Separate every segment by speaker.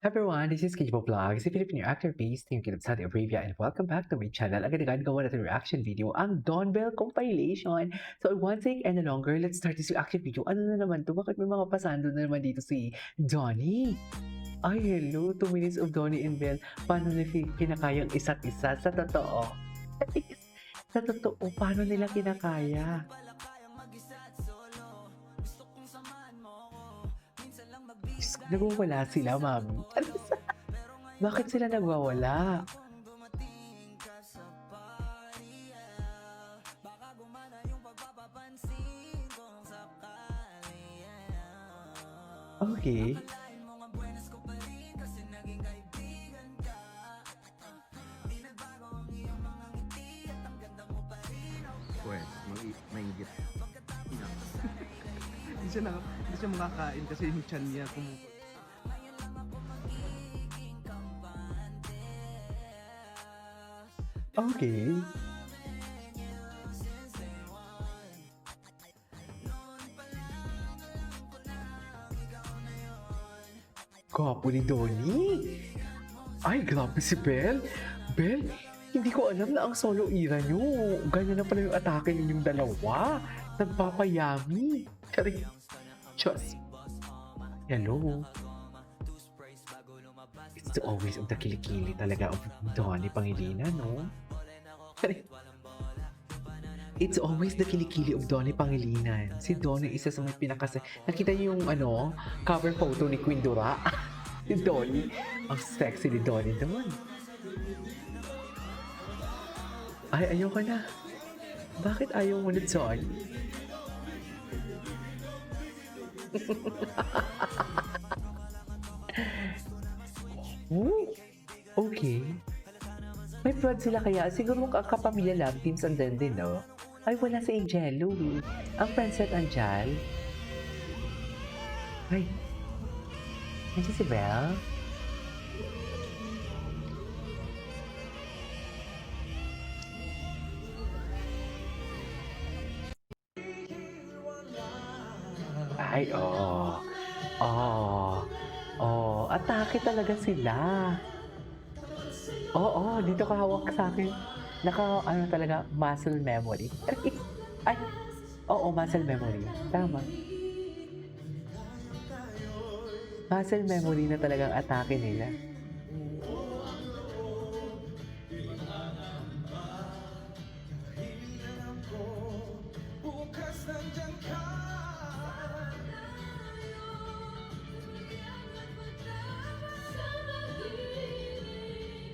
Speaker 1: Everyone, this is Kijibo Vlogs, a Filipino actor based in Saudi Arabia, and welcome back to my channel. Agad-agad gawa natin reaction video ang Dawn Bell compilation. So, I won't take any longer. Let's start this reaction video. Ano na naman to? Bakit may mga pasando na naman dito si Donnie? Ay, hello. 2 minutes of Donnie and Bell. Paano nila kinakayang isa't isa? Sa totoo. Sa totoo, paano nila kinakaya? Nagwawala sila, mami. Bakit sila nagwawala? Okay.
Speaker 2: Pwes, mainggit. Hindi siya makakain kasi yung tiyan niya
Speaker 1: Okay. Gwapo ni Donnie. Ay, grabe si Belle. Belle, hindi ko alam na ang solo era nyo. Ganyan na pala yung atake ninyong dalawa. Nagpapayami. Charing. Diyos. Hello. It's always the kilikili talaga of Donnie Pangilinan, no? Charing. It's always the kilikili of Donnie Pangilinan. Si Donnie isa sa may Nakita niyo yung cover photo ni Queen Dura? Si Donnie. Ang sexy ni Donnie doon. Ay, ayoko na. Bakit ayaw mo na, Donnie? Okay. May fraud sila kaya. Siguro kapamilya love teams andyan din, no? Ay, wala si Angelo eh. Ang Princess Angel. Ay. Nandiyan si Belle? Ay, oo. Atake talaga sila. Oo, dito ka hawak sa akin. Talaga, muscle memory. Ay, oo, muscle memory. Tama. Muscle memory na talagang atake nila.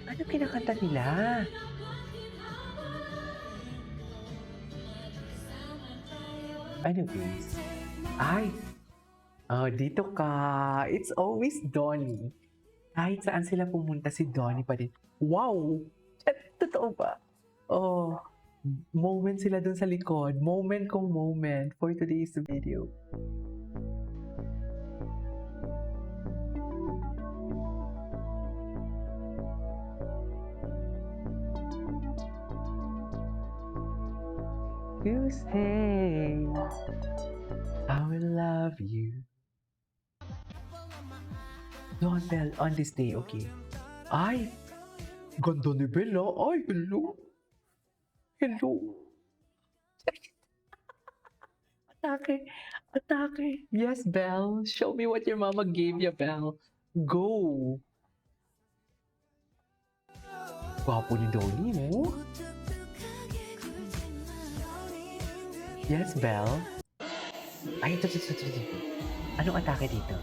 Speaker 1: Ano kinakanta nila? Ano guys? Ay! Oh, dito ka. It's always Donnie. Kahit saan sila pumunta, si Donnie pa din. Wow! Totoo ba? Oh, moment sila dun sa likod. Moment kong moment for today's video. You say I will love you. Dawn Bell on this day, okay. Ay! Ganda ni Bella. Ay, hello. Hello. Atake. Atake. Yes, Belle. Show me what your mama gave you, Belle. Go. Gwapo ni Donnie, no? Yes, Belle. Ay, ito. Anong atake dito?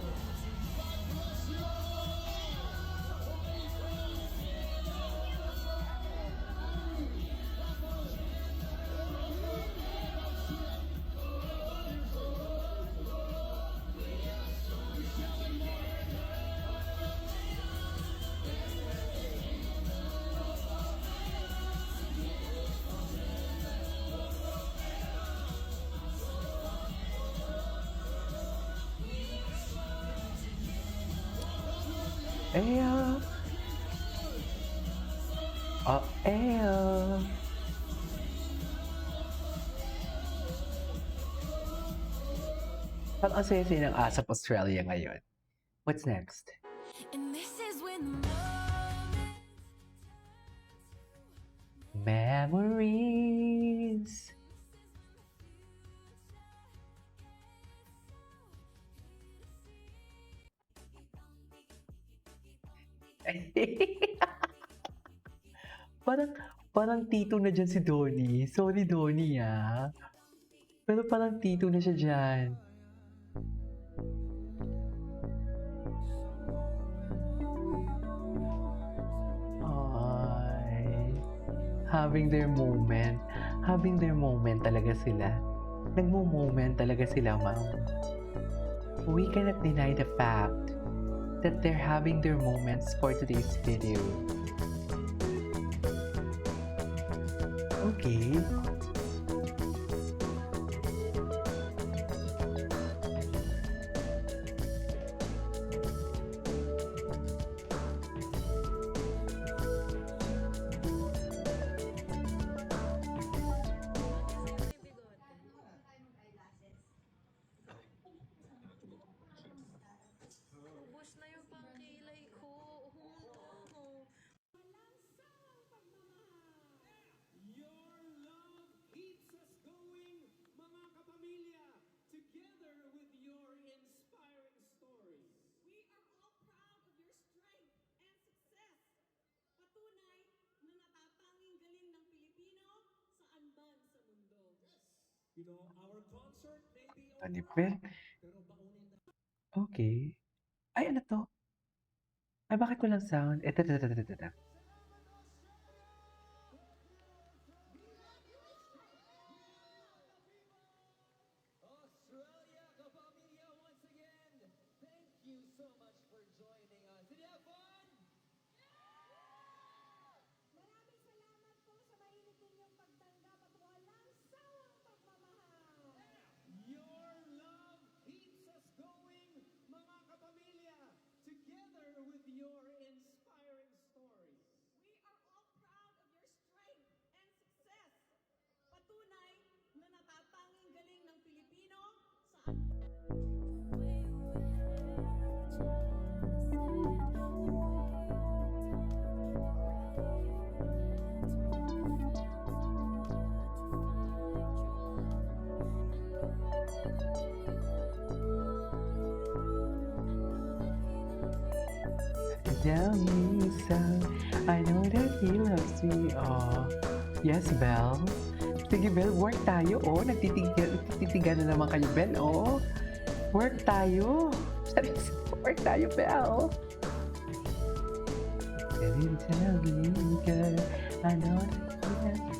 Speaker 1: Eyo. Eyo. Parang ang saya ng ASAP Australia ngayon. What's next?
Speaker 3: And this is when the moment
Speaker 1: Memories. Parang parang tito na diyan si Donnie. Sorry Donnie, pero parang tito na siya diyan. Ay, having their moment. Having their moment talaga sila. Nagmo-moment talaga sila, ma'am. We cannot deny the fact that they're having their moments for today's video. Okay.
Speaker 3: ubos na yung pangkilay ko. Hunto.
Speaker 4: Your love keeps us going, mga kapamilya, together with your inspiring stories.
Speaker 5: We are all proud of your strength and success. Patunay na natatanging galing ng Pilipino saan man sa mundo.
Speaker 4: You know, our concert may be
Speaker 1: Ano
Speaker 4: over,
Speaker 1: ba?
Speaker 4: pero baunin na.
Speaker 1: Okay. Ay, ano to? Ay, bakit walang sound? Eto.
Speaker 4: Australia, kapamilya, once again, thank you so much for joining us. Did you have fun?
Speaker 5: Maraming salamat po sa mainit ninyong pagtanggap at walang sawang pagmamahal.
Speaker 4: Your love keeps us going, mga kapamilya, together with your inspiring stories.
Speaker 5: We are all proud of your strength and success. Patunay na natatanging galing ng Pilipino saan
Speaker 1: Tell me so. I know that he loves me. Oh. Yes, Belle. Sige, Belle, work tayo. Oh, nagtitigan na naman kayo, Belle. Oh, work tayo. Work tayo, Belle. Baby, tell me, girl. I know that he loves me.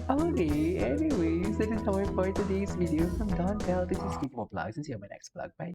Speaker 1: Okay, anyways, that is all for today's video from Don Bell. This is Kiko Vlogs and see you on my next vlog. Bye.